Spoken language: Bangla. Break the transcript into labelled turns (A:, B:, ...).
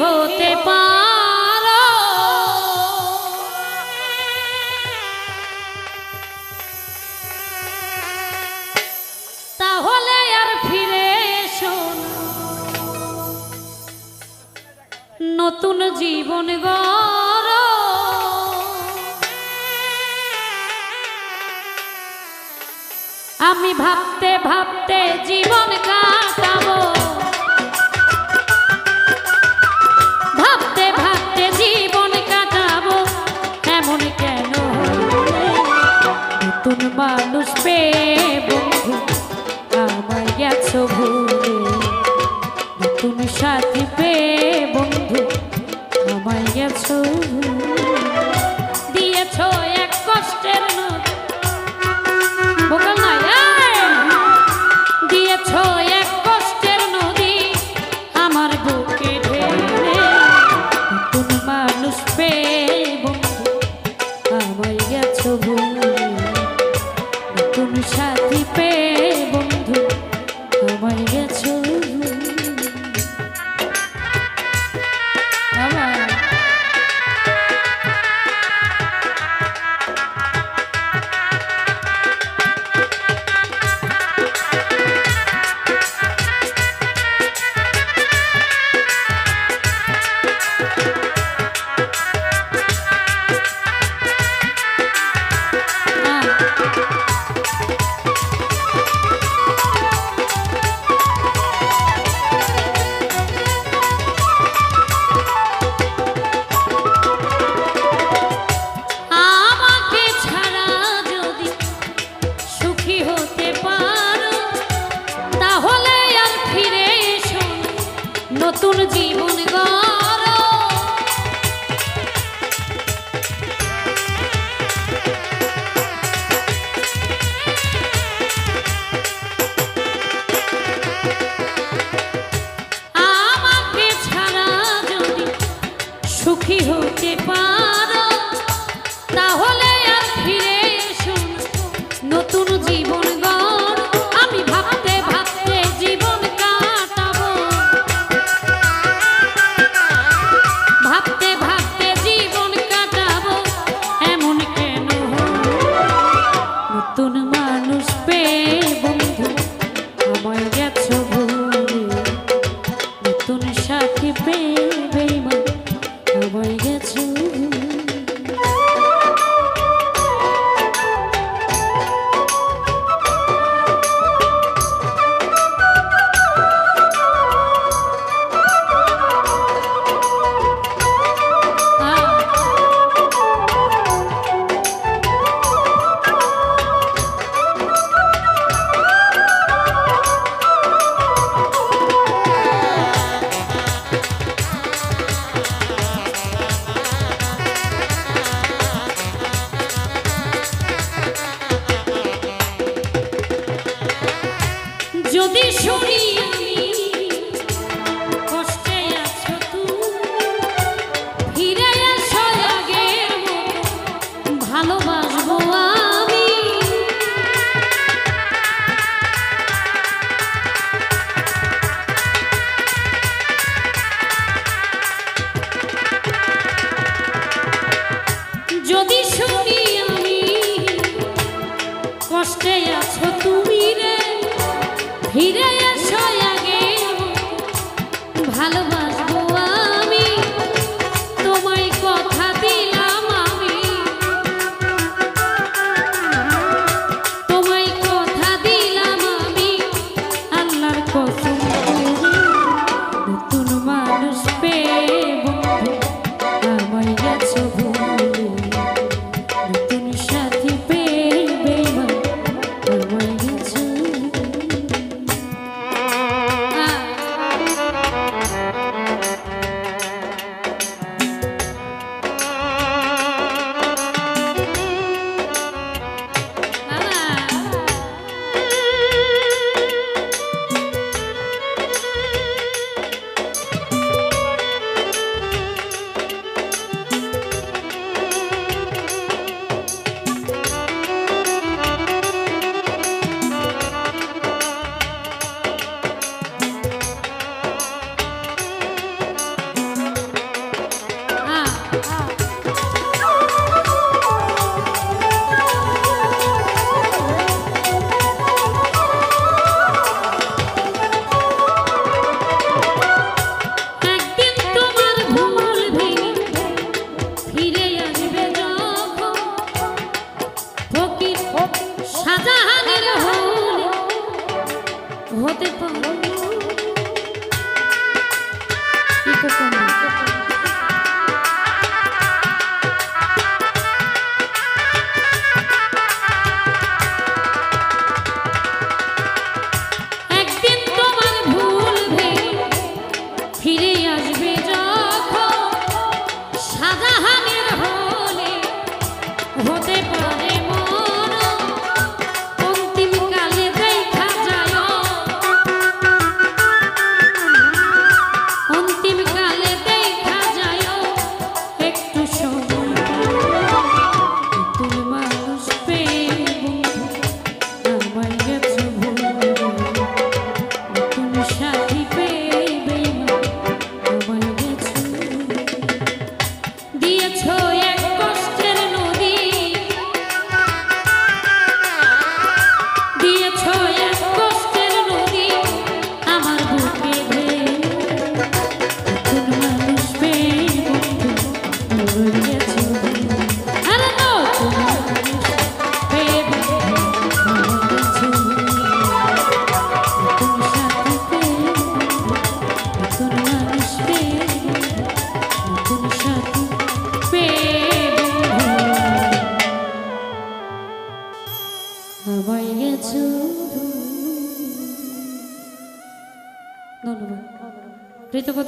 A: হতে পারো, তাহলে আর ফিরে এসো না, নতুন জীবন গড়ো। আমি ভাবতে ভাবতে জীবন কাটাবো, ভাবতে ভাবতে জীবন কাটাবো, এমন কেন নতুন মানুষ পেয়ে বন্ধু আমায় গেছো ভুলে, নতুন সাথী পেয়ে বন্ধু আমায় গেছো দিয়েছো এক কষ্টের দিয়েছো এক কালে দেখা যায় একটু সময় নতুন মানুষ পেয়ে বন্ধু আমায় গেছো ভুলে নতুন সাথী পেয়ে বেঈমান আমায় গেছো দিয়েছো এক কষ্টের নদী দিয়েছো এক কষ্টের নদী আমার বুকে ভেঙে নতুন মানুষ পেয়ে বন্ধু আমায় গেছো আরে নতুন মানুষ পেয়ে বন্ধু আমায় গেছো নতুন সাথী পেয়ে নতুন মানুষ পেয়ে নতুন সাথী পেয়ে আমায় গেছো ধন্যবাদ কৃতজ্ঞতা।